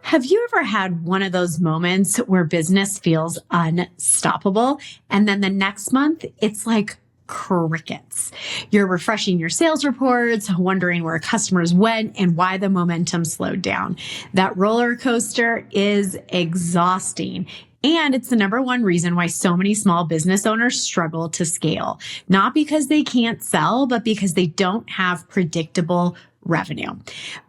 Have you ever had one of those moments where business feels unstoppable and then the next month it's like crickets? You're refreshing your sales reports, wondering where customers went and why the momentum slowed down. That roller coaster is exhausting. And it's the number one reason why so many small business owners struggle to scale. Not because they can't sell, but because they don't have predictable revenue.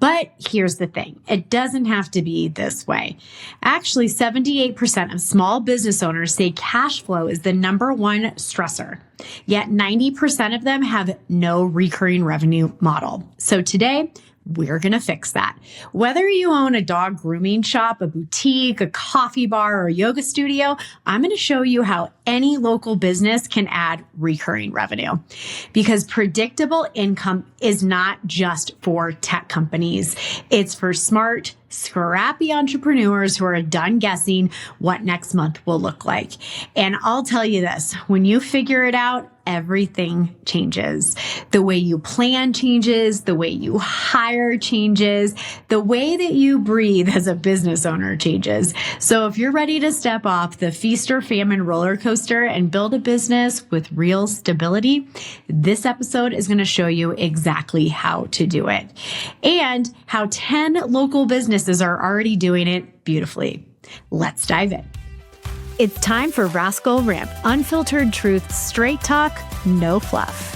But here's the thing. It doesn't have to be this way. Actually, 78% of small business owners say cash flow is the number one stressor. Yet 90% of them have no recurring revenue model. So today, we're going to fix that. Whether you own a dog grooming shop, a boutique, a coffee bar, or a yoga studio, I'm going to show you how any local business can add recurring revenue. Because predictable income is not just for tech companies. It's for smart, scrappy entrepreneurs who are done guessing what next month will look like. And I'll tell you this, when you figure it out, everything changes. The way you plan changes, the way you hire changes, the way that you breathe as a business owner changes. So if you're ready to step off the feast or famine roller coaster and build a business with real stability, this episode is going to show you exactly how to do it and how 10 local businesses are already doing it beautifully. Let's dive in. It's time for Rascal Ramp, unfiltered truth, straight talk, no fluff.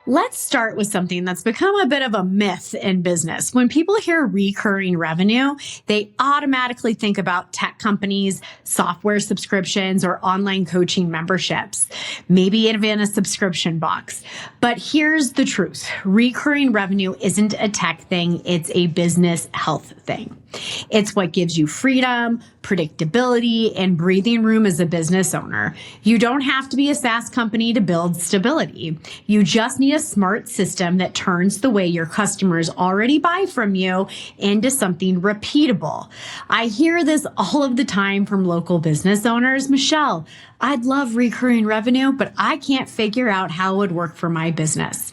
Let's start with something that's become a bit of a myth in business. When people hear recurring revenue, they automatically think about tech companies, software subscriptions, or online coaching memberships, maybe even a subscription box. But here's the truth. Recurring revenue isn't a tech thing. It's a business health thing. It's what gives you freedom, predictability, and breathing room as a business owner. You don't have to be a SaaS company to build stability. You just need a smart system that turns the way your customers already buy from you into something repeatable. I hear this all of the time from local business owners. Michelle, I'd love recurring revenue, but I can't figure out how it would work for my business.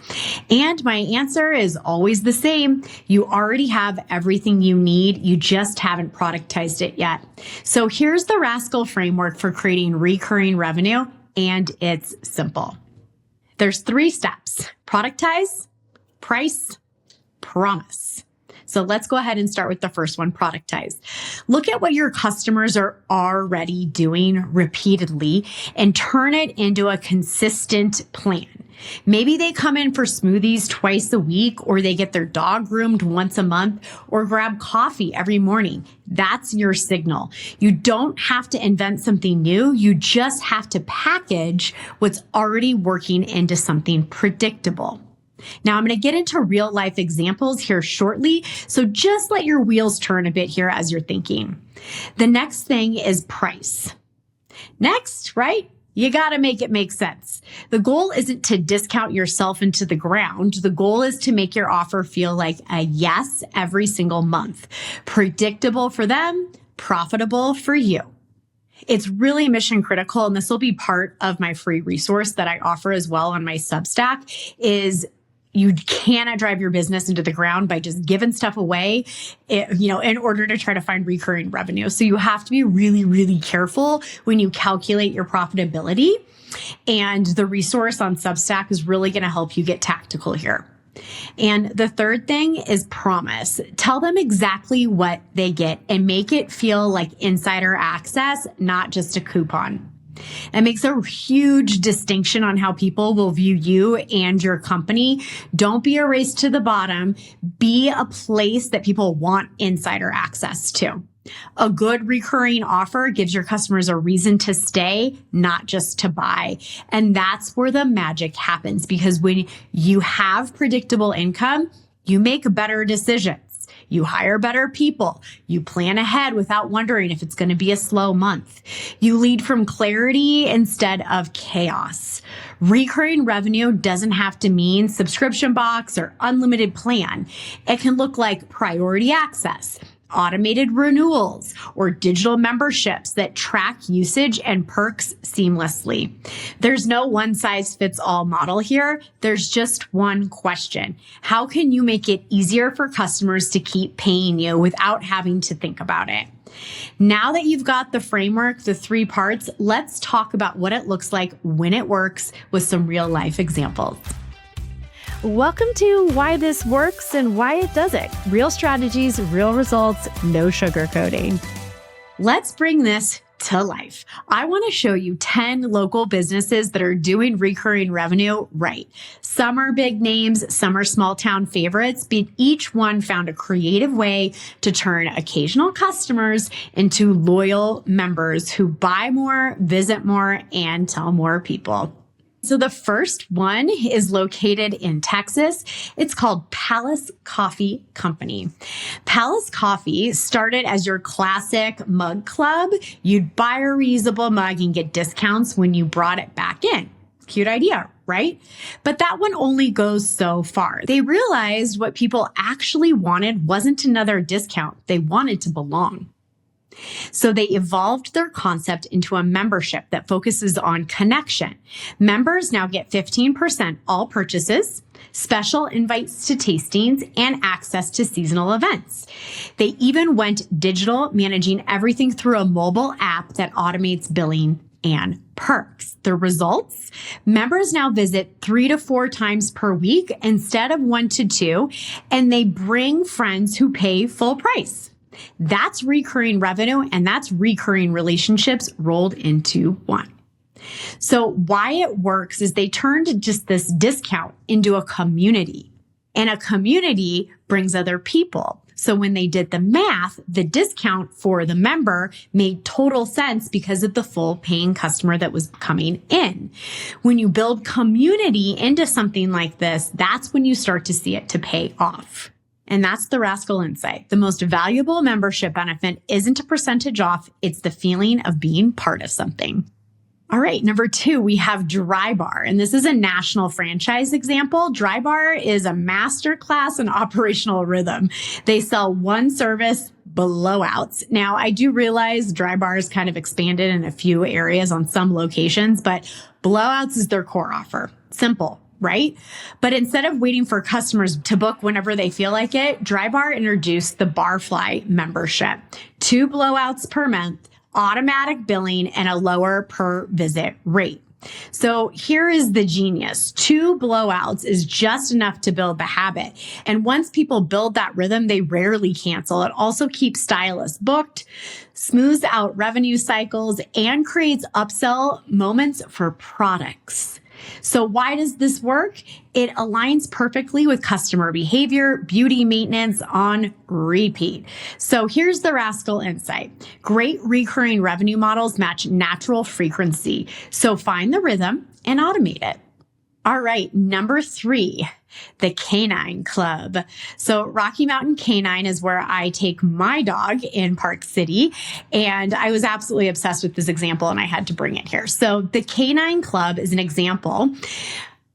And my answer is always the same. You already have everything you need. You just haven't productized it yet. So here's the Rascal Framework for creating recurring revenue, and it's simple. There's 3 steps: productize, price, promise. So let's go ahead and start with the first one, productize. Look at what your customers are already doing repeatedly and turn it into a consistent plan. Maybe they come in for smoothies twice a week, or they get their dog groomed once a month, or grab coffee every morning. That's your signal. You don't have to invent something new. You just have to package what's already working into something predictable. Now, I'm going to get into real life examples here shortly, so just let your wheels turn a bit here as you're thinking. The next thing is price. Next, right? You got to make it make sense. The goal isn't to discount yourself into the ground. The goal is to make your offer feel like a yes every single month. Predictable for them, profitable for you. It's really mission critical, and this will be part of my free resource that I offer as well on my Substack, is you cannot drive your business into the ground by just giving stuff away, in order to try to find recurring revenue. So you have to be really, really careful when you calculate your profitability. And the resource on Substack is really going to help you get tactical here. And the third thing is promise. Tell them exactly what they get and make it feel like insider access, not just a coupon. That makes a huge distinction on how people will view you and your company. Don't be a race to the bottom. Be a place that people want insider access to. A good recurring offer gives your customers a reason to stay, not just to buy. And that's where the magic happens, because when you have predictable income, you make better decisions. You hire better people. You plan ahead without wondering if it's going to be a slow month. You lead from clarity instead of chaos. Recurring revenue doesn't have to mean subscription box or unlimited plan. It can look like priority access, automated renewals, or digital memberships that track usage and perks seamlessly. There's no one-size-fits-all model here. There's just one question. How can you make it easier for customers to keep paying you without having to think about it? Now that you've got the framework, the 3 parts, let's talk about what it looks like when it works with some real-life examples. Welcome to Why This Works and Why It Doesn't. Real strategies, real results, no sugarcoating. Let's bring this to life. I want to show you 10 local businesses that are doing recurring revenue right. Some are big names, some are small town favorites, but each one found a creative way to turn occasional customers into loyal members who buy more, visit more, and tell more people. So the first one is located in Texas. It's called Palace Coffee Company. Palace Coffee started as your classic mug club. You'd buy a reusable mug and get discounts when you brought it back in. Cute idea, right? But that one only goes so far. They realized what people actually wanted wasn't another discount. They wanted to belong. So they evolved their concept into a membership that focuses on connection. Members now get 15% all purchases, special invites to tastings, and access to seasonal events. They even went digital, managing everything through a mobile app that automates billing and perks. The results? Members now visit 3 to 4 times per week instead of 1 to 2, and they bring friends who pay full price. That's recurring revenue, and that's recurring relationships rolled into one. So why it works is they turned just this discount into a community, and a community brings other people. So when they did the math, the discount for the member made total sense because of the full paying customer that was coming in. When you build community into something like this, that's when you start to see it to pay off. And that's the Rascal insight. The most valuable membership benefit isn't a percentage off. It's the feeling of being part of something. All right. Number 2, we have Dry Bar. And this is a national franchise example. Dry Bar is a masterclass in operational rhythm. They sell one service, blowouts. Now, I do realize Dry Bar is kind of expanded in a few areas on some locations, but blowouts is their core offer. Simple. Right? But instead of waiting for customers to book whenever they feel like it, Dry Bar introduced the Barfly membership. 2 blowouts per month, automatic billing, and a lower per visit rate. So here is the genius. 2 blowouts is just enough to build the habit. And once people build that rhythm, they rarely cancel. It also keeps stylists booked, smooths out revenue cycles, and creates upsell moments for products. So why does this work? It aligns perfectly with customer behavior, beauty maintenance on repeat. So here's the Rascal insight. Great recurring revenue models match natural frequency. So find the rhythm and automate it. All right, number 3, the Canine Club. So Rocky Mountain Canine is where I take my dog in Park City, and I was absolutely obsessed with this example, and I had to bring it here. So the Canine Club is an example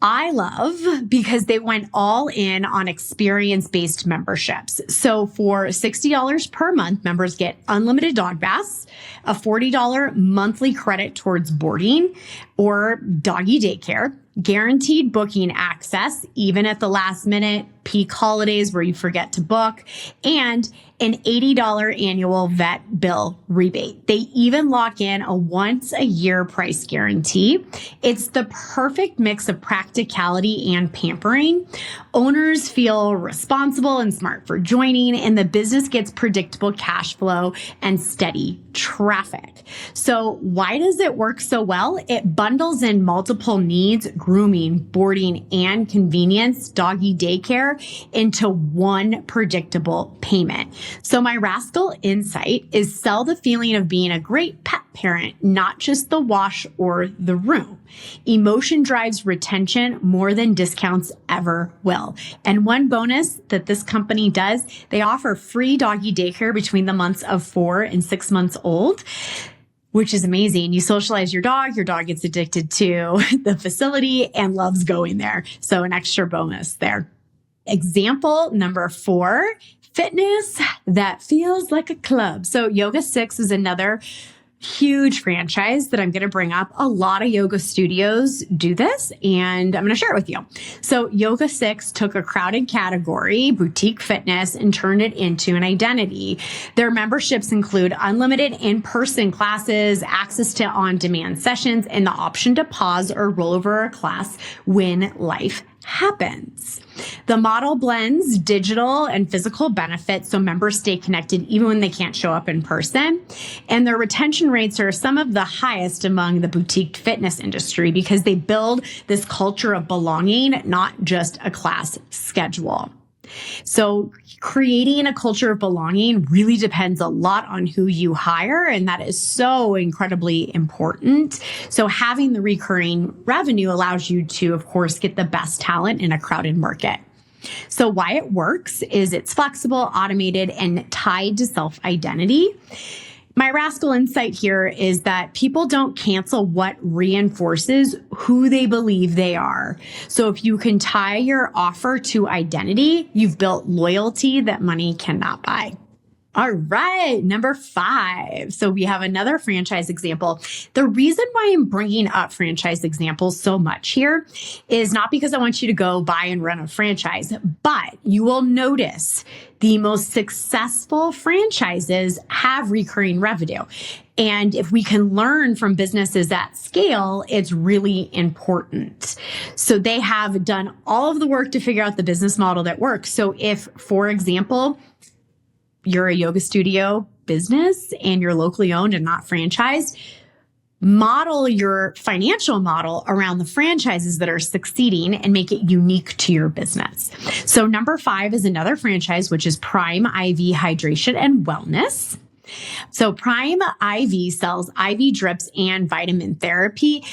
I love because they went all in on experience-based memberships. So for $60 per month, members get unlimited dog baths, a $40 monthly credit towards boarding or doggy daycare, guaranteed booking access, even at the last minute, peak holidays where you forget to book, and an $80 annual vet bill rebate. They even lock in a once a year price guarantee. It's the perfect mix of practicality and pampering. Owners feel responsible and smart for joining, and the business gets predictable cash flow and steady traffic. So why does it work so well? It bundles in multiple needs, grooming, boarding, and convenience, doggy daycare, into one predictable payment. So my Rascal insight is sell the feeling of being a great pet parent, not just the wash or the room. Emotion drives retention more than discounts ever will. And one bonus that this company does, they offer free doggy daycare between the months of 4 and 6 months old, which is amazing. You socialize your dog gets addicted to the facility and loves going there. So an extra bonus there. Example number 4, fitness that feels like a club. So Yoga 6 is another huge franchise that I'm going to bring up. A lot of yoga studios do this, and I'm going to share it with you. So Yoga 6 took a crowded category, boutique fitness, and turned it into an identity. Their memberships include unlimited in-person classes, access to on-demand sessions, and the option to pause or roll over a class when life happens. The model blends digital and physical benefits so members stay connected even when they can't show up in person. And their retention rates are some of the highest among the boutique fitness industry because they build this culture of belonging, not just a class schedule. So creating a culture of belonging really depends a lot on who you hire, and that is so incredibly important. So having the recurring revenue allows you to, of course, get the best talent in a crowded market. So why it works is it's flexible, automated, and tied to self-identity. My Rascal insight here is that people don't cancel what reinforces who they believe they are. So if you can tie your offer to identity, you've built loyalty that money cannot buy. All right, number 5. So we have another franchise example. The reason why I'm bringing up franchise examples so much here is not because I want you to go buy and run a franchise, but you will notice the most successful franchises have recurring revenue. And if we can learn from businesses at scale, it's really important. So they have done all of the work to figure out the business model that works. So if, for example, you're a yoga studio business and you're locally owned and not franchised, model your financial model around the franchises that are succeeding and make it unique to your business. So number 5 is another franchise, which is Prime IV Hydration and Wellness. So Prime IV sells IV drips and vitamin therapy.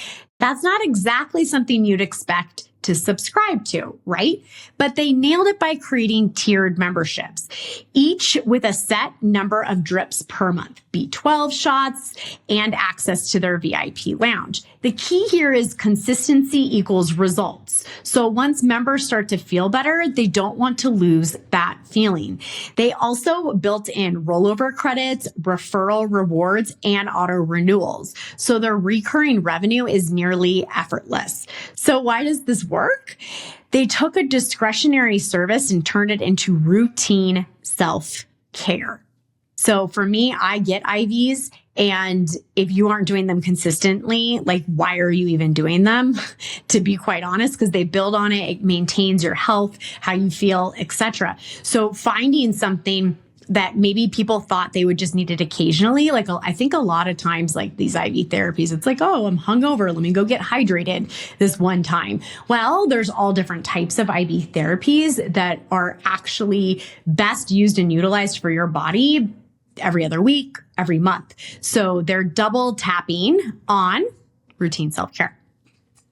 That's not exactly something you'd expect to subscribe to, right? But they nailed it by creating tiered memberships, each with a set number of drips per month, B12 shots, and access to their VIP lounge. The key here is consistency equals results. So once members start to feel better, they don't want to lose that feeling. They also built in rollover credits, referral rewards, and auto renewals. So their recurring revenue is nearly effortless. So why does this work? They took a discretionary service and turned it into routine self-care. So for me, I get IVs, and if you aren't doing them consistently, like, why are you even doing them? To be quite honest, because they build on it. It maintains your health, how you feel, etc. So finding something that maybe people thought they would just need it occasionally. Like, I think a lot of times, like these IV therapies, it's like, oh, I'm hungover. Let me go get hydrated this one time. Well, there's all different types of IV therapies that are actually best used and utilized for your body every other week, every month. So they're double tapping on routine self-care.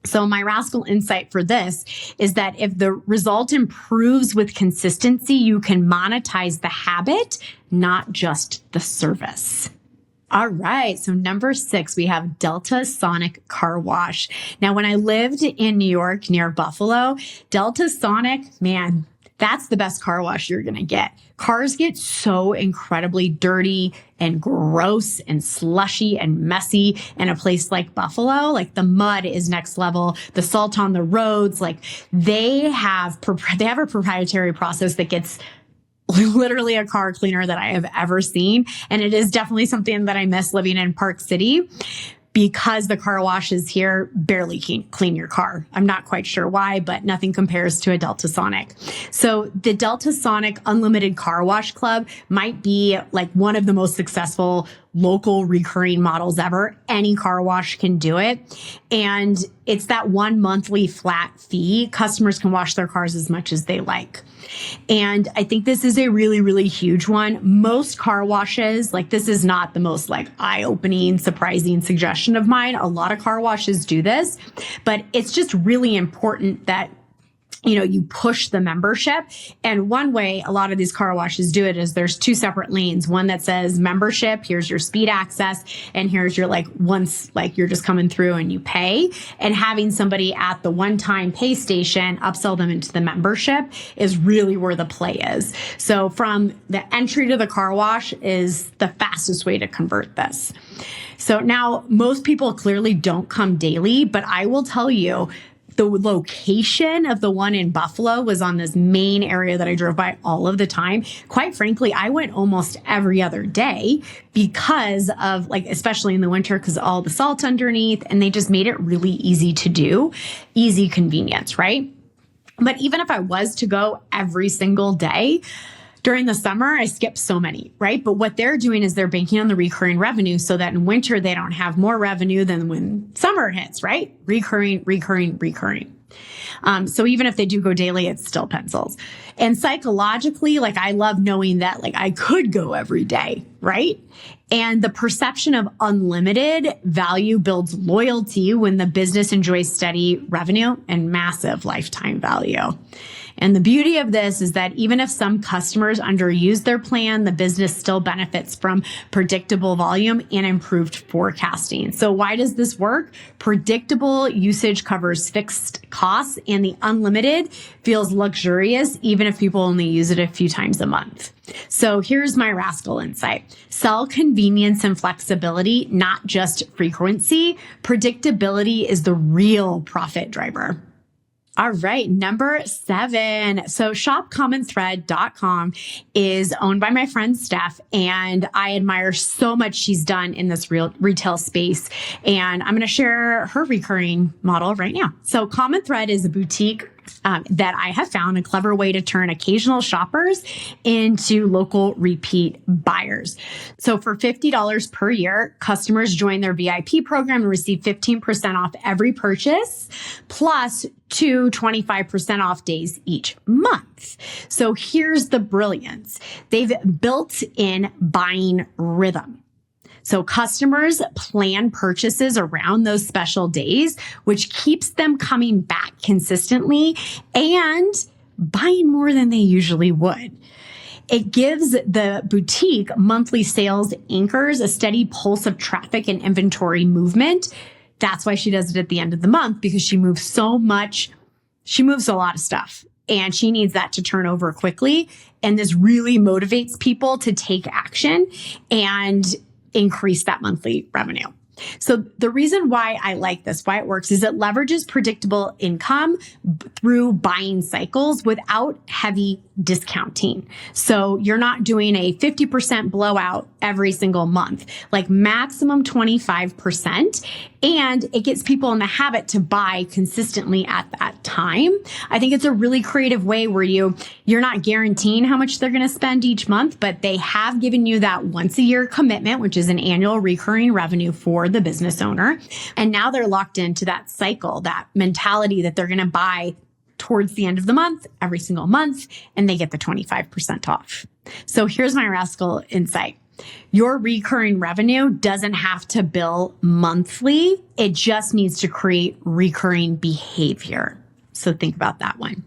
So my Rascal insight for this is that if the result improves with consistency, you can monetize the habit, not just the service. All right. So number 6, we have Delta Sonic Car Wash. Now, when I lived in New York near Buffalo, Delta Sonic, man, that's the best car wash you're going to get. Cars get so incredibly dirty and gross and slushy and messy in a place like Buffalo. Like, the mud is next level. The salt on the roads, like they have a proprietary process that gets literally a car cleaner that I have ever seen. And it is definitely something that I miss living in Park City, because the car washes here barely clean your car. I'm not quite sure why, but nothing compares to a Delta Sonic. So the Delta Sonic Unlimited Car Wash Club might be like one of the most successful local recurring models ever. Any car wash can do it. And it's that one monthly flat fee. Customers can wash their cars as much as they like. And I think this is a really, really huge one. Most car washes, like, this is not the most like eye-opening, surprising suggestion of mine. A lot of car washes do this, but it's just really important that you push the membership. And one way a lot of these car washes do it is there's two separate lanes. One that says membership, here's your speed access, and here's your once you're just coming through and you pay. And having somebody at the one-time pay station upsell them into the membership is really where the play is. So from the entry to the car wash is the fastest way to convert this. So now most people clearly don't come daily, but I will tell you, the location of the one in Buffalo was on this main area that I drove by all of the time. Quite frankly, I went almost every other day because of especially in the winter, because all the salt underneath, and they just made it really easy to do, easy convenience, right? But even if I was to go every single day, during the summer, I skip so many, right? But what they're doing is they're banking on the recurring revenue so that in winter, they don't have more revenue than when summer hits, right? Recurring. So even if they do go daily, it's still pencils. And psychologically, I love knowing that I could go every day, right? And the perception of unlimited value builds loyalty when the business enjoys steady revenue and massive lifetime value. And the beauty of this is that even if some customers underuse their plan, the business still benefits from predictable volume and improved forecasting. So why does this work? Predictable usage covers fixed costs, and the unlimited feels luxurious even if people only use it a few times a month. So here's my Rascal insight. Sell convenience and flexibility, not just frequency. Predictability is the real profit driver. All right, number 7. So shopcommonthread.com is owned by my friend Steph, and I admire so much she's done in this retail space. And I'm going to share her recurring model right now. So Common Thread is a boutique that I have found a clever way to turn occasional shoppers into local repeat buyers. So for $50 per year, customers join their VIP program and receive 15% off every purchase, plus 25% off days each month. So here's the brilliance. They've built in buying rhythm. So customers plan purchases around those special days, which keeps them coming back consistently and buying more than they usually would. It gives the boutique monthly sales anchors a steady pulse of traffic and inventory movement. That's why she does it at the end of the month, because she moves so much. She moves a lot of stuff, and she needs that to turn over quickly. And this really motivates people to take action and increase that monthly revenue. So the reason why I like this, why it works, is it leverages predictable income through buying cycles without heavy discounting. So you're not doing a 50% blowout every single month, maximum 25%. And it gets people in the habit to buy consistently at that time. I think it's a really creative way where you're not guaranteeing how much they're going to spend each month, but they have given you that once a year commitment, which is an annual recurring revenue for the business owner. And now they're locked into that cycle, that mentality that they're going to buy towards the end of the month, every single month, and they get the 25% off. So here's my Rascal insight. Your recurring revenue doesn't have to bill monthly. It just needs to create recurring behavior. So think about that one.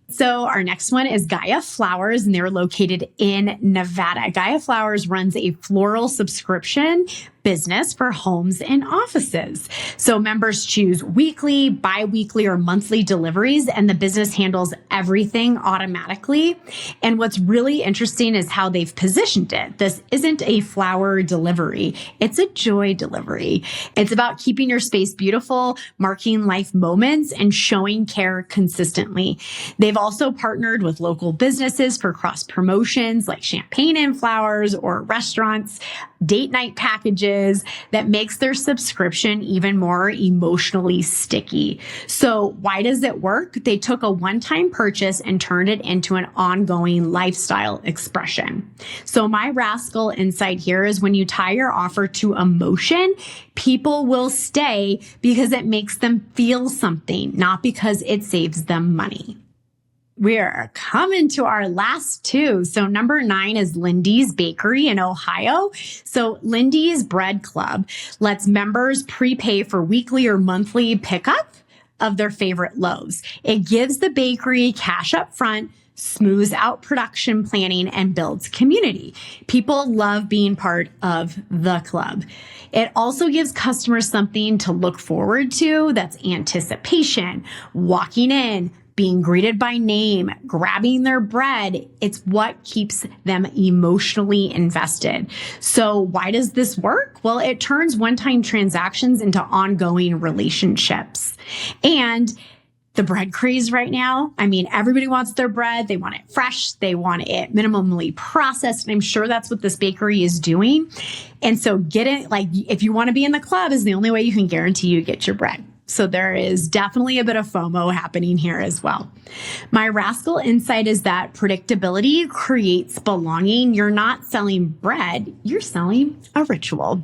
So our next one is Gaia Flowers, and they're located in Nevada. Gaia Flowers runs a floral subscription business for homes and offices. So members choose weekly, bi-weekly, or monthly deliveries, and the business handles everything automatically. And what's really interesting is how they've positioned it. This isn't a flower delivery. It's a joy delivery. It's about keeping your space beautiful, marking life moments, and showing care consistently. They've also partnered with local businesses for cross promotions like champagne and flowers, or restaurants, date night packages that makes their subscription even more emotionally sticky. So why does it work? They took a one-time purchase and turned it into an ongoing lifestyle expression. So my Rascal insight here is when you tie your offer to emotion, people will stay because it makes them feel something, not because it saves them money. We're coming to our last 2. So number 9 is Lindy's Bakery in Ohio. So Lindy's Bread Club lets members prepay for weekly or monthly pickup of their favorite loaves. It gives the bakery cash up front, smooths out production planning, and builds community. People love being part of the club. It also gives customers something to look forward to. That's anticipation, walking in, being greeted by name, grabbing their bread. It's what keeps them emotionally invested. So why does this work? Well, it turns one-time transactions into ongoing relationships. And the bread craze right now, I mean, everybody wants their bread. They want it fresh. They want it minimally processed. And I'm sure that's what this bakery is doing. And so get it, like, if you want to be in the club, is the only way you can guarantee you get your bread. So there is definitely a bit of FOMO happening here as well. My Rascal insight is that predictability creates belonging. You're not selling bread, you're selling a ritual.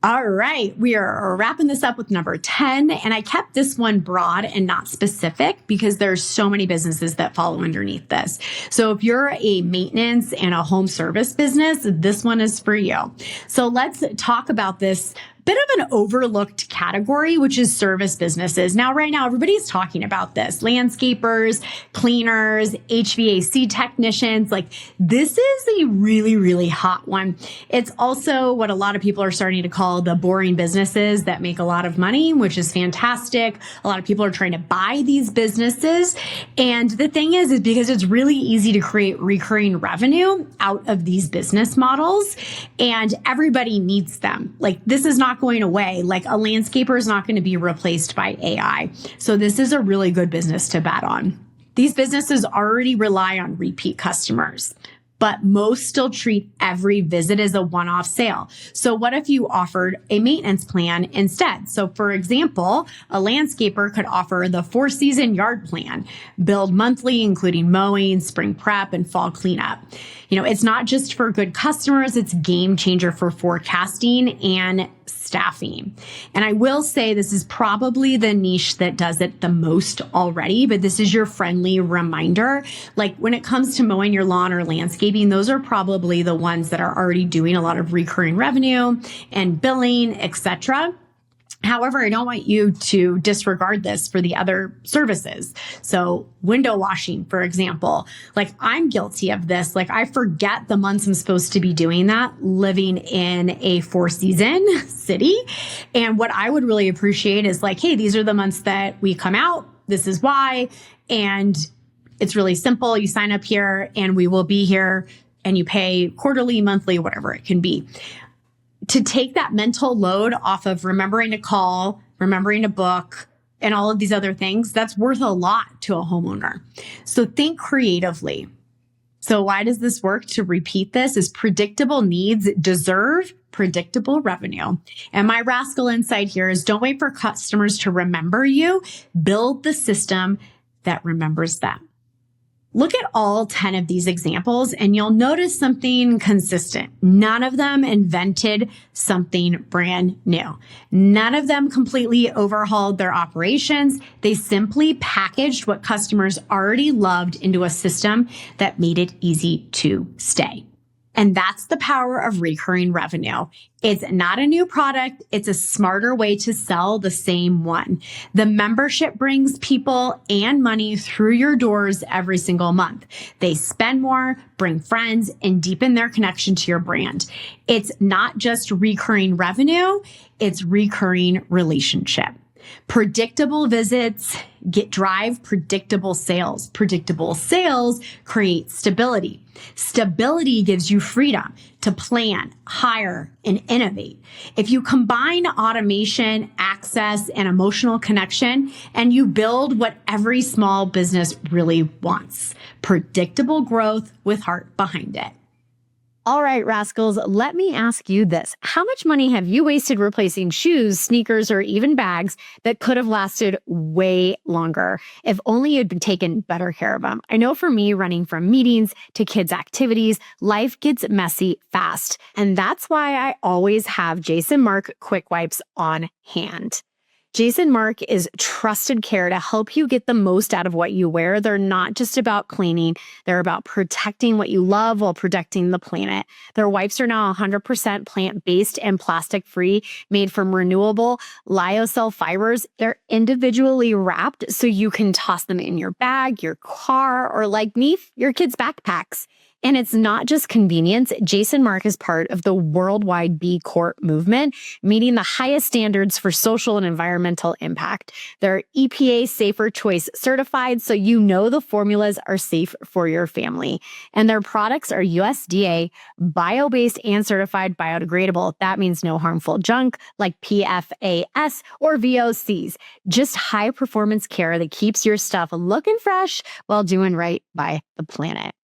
All right, we are wrapping this up with number 10, and I kept this one broad and not specific because there's so many businesses that follow underneath this. So if you're a maintenance and a home service business, this one is for you. So let's talk about this bit of an overlooked category, which is service businesses. Now, right now, everybody's talking about this. Landscapers, cleaners, HVAC technicians, like this is a really, really hot one. It's also what a lot of people are starting to call the boring businesses that make a lot of money, which is fantastic. A lot of people are trying to buy these businesses. And the thing is because it's really easy to create recurring revenue out of these business models, and everybody needs them. Like this is not going away. Like a landscaper is not going to be replaced by AI. So this is a really good business to bet on. These businesses already rely on repeat customers, but most still treat every visit as a one-off sale. So what if you offered a maintenance plan instead? So for example, a landscaper could offer the 4-season yard plan, billed monthly, including mowing, spring prep, and fall cleanup. You know, it's not just for good customers, it's game changer for forecasting and staffing. And I will say this is probably the niche that does it the most already, but this is your friendly reminder. Like when it comes to mowing your lawn or landscaping, those are probably the ones that are already doing a lot of recurring revenue and billing, etc. However, I don't want you to disregard this for the other services. So window washing, for example, like I'm guilty of this. Like I forget the months I'm supposed to be doing that living in a 4-season city. And what I would really appreciate is like, hey, these are the months that we come out. This is why. And it's really simple. You sign up here and we will be here, and you pay quarterly, monthly, whatever it can be. To take that mental load off of remembering to call, remembering to book, and all of these other things, that's worth a lot to a homeowner. So think creatively. So why does this work? To repeat this is predictable needs deserve predictable revenue. And my Rascal insight here is don't wait for customers to remember you. Build the system that remembers them. Look at all 10 of these examples and you'll notice something consistent. None of them invented something brand new. None of them completely overhauled their operations. They simply packaged what customers already loved into a system that made it easy to stay. And that's the power of recurring revenue. It's not a new product. It's a smarter way to sell the same one. The membership brings people and money through your doors every single month. They spend more, bring friends, and deepen their connection to your brand. It's not just recurring revenue. It's recurring relationship. Predictable visits drive predictable sales. Predictable sales create stability. Stability gives you freedom to plan, hire, and innovate. If you combine automation, access, and emotional connection, and you build what every small business really wants, predictable growth with heart behind it. All right, Rascals, let me ask you this. How much money have you wasted replacing shoes, sneakers, or even bags that could have lasted way longer if only you'd been taken better care of them? I know for me, running from meetings to kids' activities, life gets messy fast. And that's why I always have Jason Mark Quick Wipes on hand. Jason Mark is trusted care to help you get the most out of what you wear. They're not just about cleaning. They're about protecting what you love while protecting the planet. Their wipes are now 100% plant-based and plastic-free, made from renewable lyocell fibers. They're individually wrapped so you can toss them in your bag, your car, or like me, your kids' backpacks. And it's not just convenience. Jason Mark is part of the worldwide B Corp movement, meeting the highest standards for social and environmental impact. They're EPA Safer Choice certified, so you know the formulas are safe for your family. And their products are USDA, bio-based, and certified biodegradable. That means no harmful junk like PFAS or VOCs. Just high-performance care that keeps your stuff looking fresh while doing right by the planet.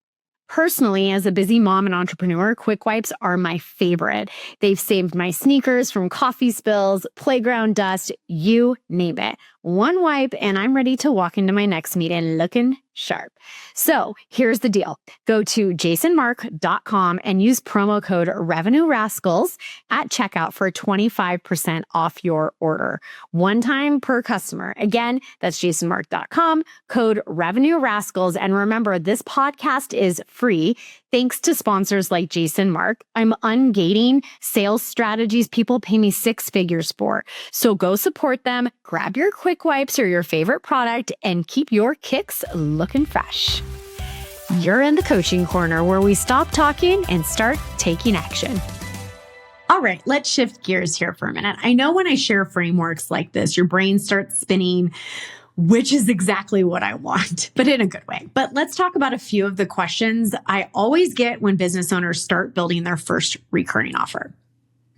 Personally, as a busy mom and entrepreneur, quick wipes are my favorite. They've saved my sneakers from coffee spills, playground dust, you name it. One wipe and I'm ready to walk into my next meeting looking sharp. So here's the deal. Go to jasonmark.com and use promo code Revenue Rascals at checkout for 25% off your order. One time per customer. Again, that's jasonmark.com, code Revenue Rascals. And remember, this podcast is free thanks to sponsors like Jason Mark. I'm ungating sales strategies people pay me six figures for. So go support them, grab your quick wipes or your favorite product, and keep your kicks looking fresh. You're in the coaching corner where we stop talking and start taking action. All right, let's shift gears here for a minute. I know when I share frameworks like this, your brain starts spinning, which is exactly what I want, but in a good way. But let's talk about a few of the questions I always get when business owners start building their first recurring offer.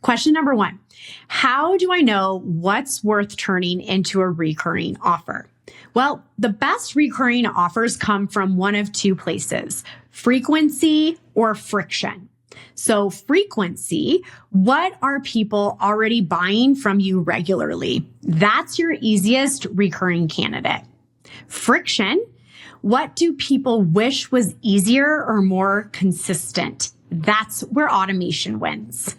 Question number one, how do I know what's worth turning into a recurring offer? Well, the best recurring offers come from one of two places, frequency or friction. So frequency, what are people already buying from you regularly? That's your easiest recurring candidate. Friction, what do people wish was easier or more consistent? That's where automation wins.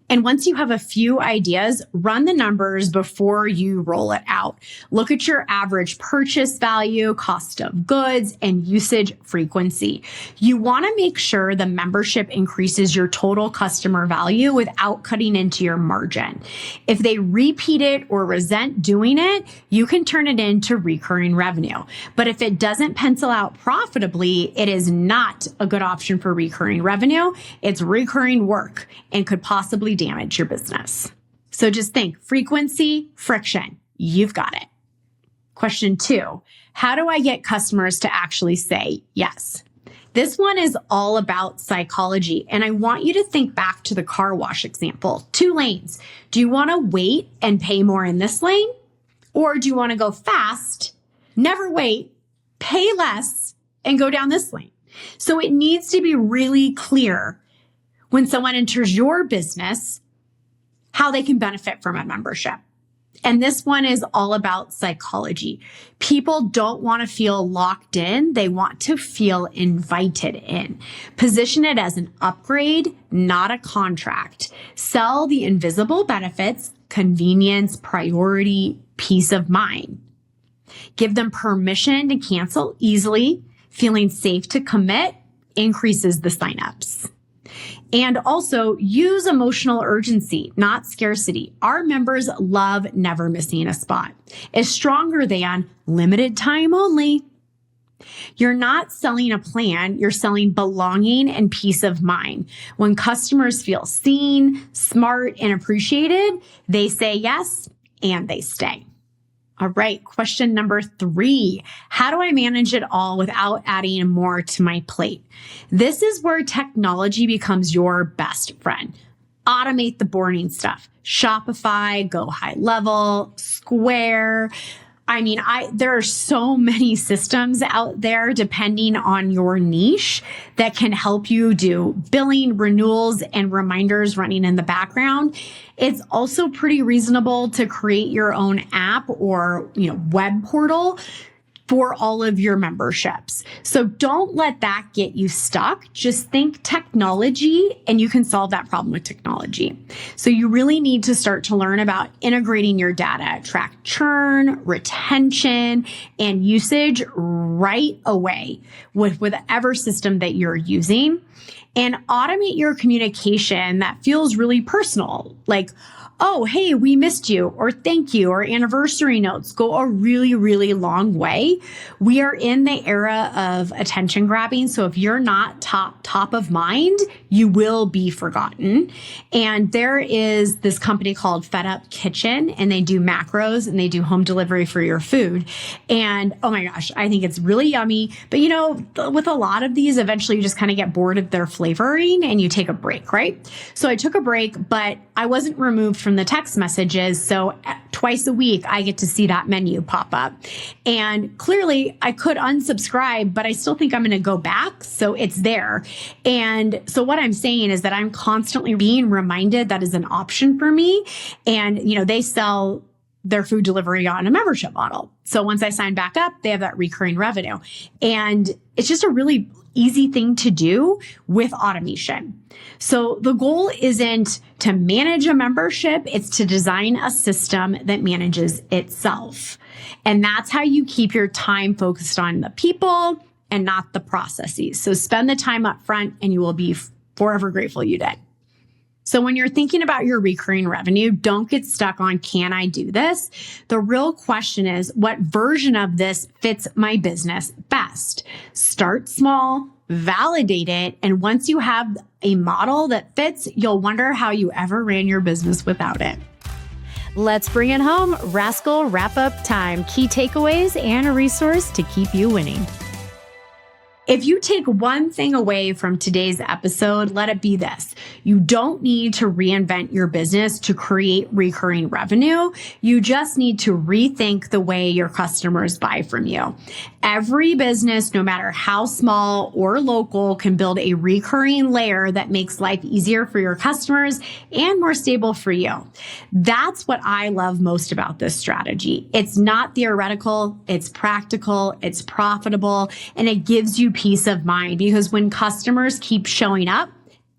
And once you have a few ideas, run the numbers before you roll it out. Look at your average purchase value, cost of goods, and usage frequency. You want to make sure the membership increases your total customer value without cutting into your margin. If they repeat it or resent doing it, you can turn it into recurring revenue. But if it doesn't pencil out profitably, it is not a good option for recurring revenue. It's recurring work and could possibly damage your business. So just think frequency, friction. You've got it. Question two, how do I get customers to actually say yes? This one is all about psychology. And I want you to think back to the car wash example. 2 lanes. Do you want to wait and pay more in this lane? Or do you want to go fast, never wait, pay less, and go down this lane? So it needs to be really clear when someone enters your business, how they can benefit from a membership. And this one is all about psychology. People don't want to feel locked in. They want to feel invited in. Position it as an upgrade, not a contract. Sell the invisible benefits, convenience, priority, peace of mind. Give them permission to cancel easily. Feeling safe to commit increases the signups. And also use emotional urgency, not scarcity. Our members love never missing a spot. It's stronger than limited time only. You're not selling a plan, you're selling belonging and peace of mind. When customers feel seen, smart, and appreciated, they say yes and they stay. All right, question number 3. How do I manage it all without adding more to my plate? This is where technology becomes your best friend. Automate the boring stuff. Shopify, go high level, Square. There are so many systems out there depending on your niche that can help you do billing, renewals, and reminders running in the background. It's also pretty reasonable to create your own app or, web portal for all of your memberships. So don't let that get you stuck. Just think technology, and you can solve that problem with technology. So you really need to start to learn about integrating your data, track churn, retention, and usage right away with whatever system that you're using, and automate your communication that feels really personal, like, oh, hey, we missed you, or thank you, or anniversary notes go a really, really long way. We are in the era of attention grabbing. So if you're not top of mind, you will be forgotten. And there is this company called Fed Up Kitchen, and they do macros and they do home delivery for your food. And oh my gosh, I think it's really yummy. But with a lot of these, eventually you just kind of get bored of their flavoring and you take a break, right? So I took a break, but I wasn't removed from the text messages. So twice a week, I get to see that menu pop up. And clearly I could unsubscribe, but I still think I'm going to go back. So it's there. And so what I'm saying is that I'm constantly being reminded that is an option for me. And, they sell their food delivery on a membership model. So once I sign back up, they have that recurring revenue. And it's just a really easy thing to do with automation. So the goal isn't to manage a membership, it's to design a system that manages itself. And that's how you keep your time focused on the people and not the processes. So spend the time up front and you will be forever grateful you did. So when you're thinking about your recurring revenue, don't get stuck on, can I do this? The real question is, what version of this fits my business best? Start small, validate it, and once you have a model that fits, you'll wonder how you ever ran your business without it. Let's bring it home. Rascal Wrap-Up time. Key takeaways and a resource to keep you winning. If you take one thing away from today's episode, let it be this. You don't need to reinvent your business to create recurring revenue. You just need to rethink the way your customers buy from you. Every business, no matter how small or local, can build a recurring layer that makes life easier for your customers and more stable for you. That's what I love most about this strategy. It's not theoretical, it's practical, it's profitable, and it gives you peace of mind, because when customers keep showing up,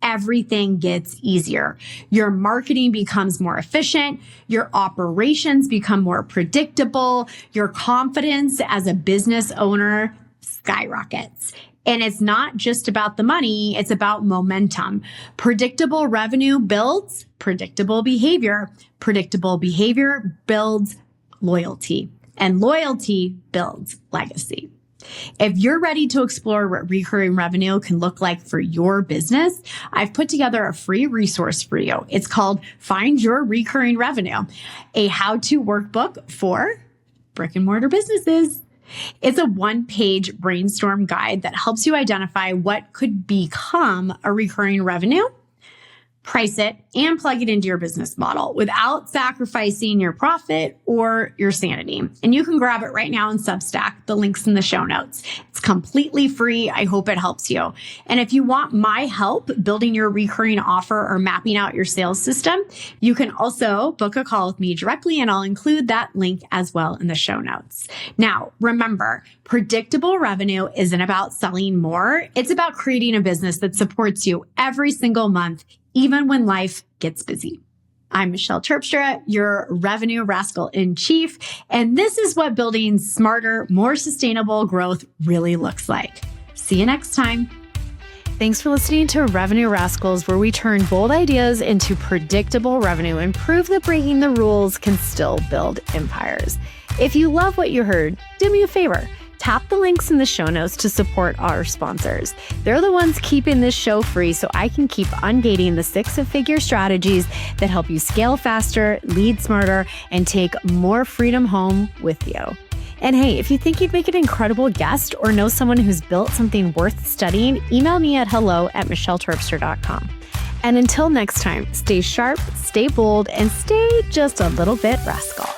everything gets easier. Your marketing becomes more efficient. Your operations become more predictable. Your confidence as a business owner skyrockets. And it's not just about the money, it's about momentum. Predictable revenue builds predictable behavior. Predictable behavior builds loyalty, and loyalty builds legacy. If you're ready to explore what recurring revenue can look like for your business, I've put together a free resource for you. It's called Find Your Recurring Revenue, a how-to workbook for brick and mortar businesses. It's a one-page brainstorm guide that helps you identify what could become a recurring revenue, price it, and plug it into your business model without sacrificing your profit or your sanity. And you can grab it right now in Substack. The link's in the show notes. It's completely free. I hope it helps you. And if you want my help building your recurring offer or mapping out your sales system, you can also book a call with me directly, and I'll include that link as well in the show notes. Now, remember, predictable revenue isn't about selling more. It's about creating a business that supports you every single month, even when life gets busy. I'm Michelle Terpstra, your revenue rascal in chief, and this is what building smarter, more sustainable growth really looks like. See you next time. Thanks for listening to Revenue Rascals, where we turn bold ideas into predictable revenue and prove that breaking the rules can still build empires. If you love what you heard, do me a favor. Tap the links in the show notes to support our sponsors. They're the ones keeping this show free, so I can keep ungating the six-figure strategies that help you scale faster, lead smarter, and take more freedom home with you. And hey, if you think you'd make an incredible guest or know someone who's built something worth studying, email me at hello@michelleterpstra.com. And until next time, stay sharp, stay bold, and stay just a little bit rascal.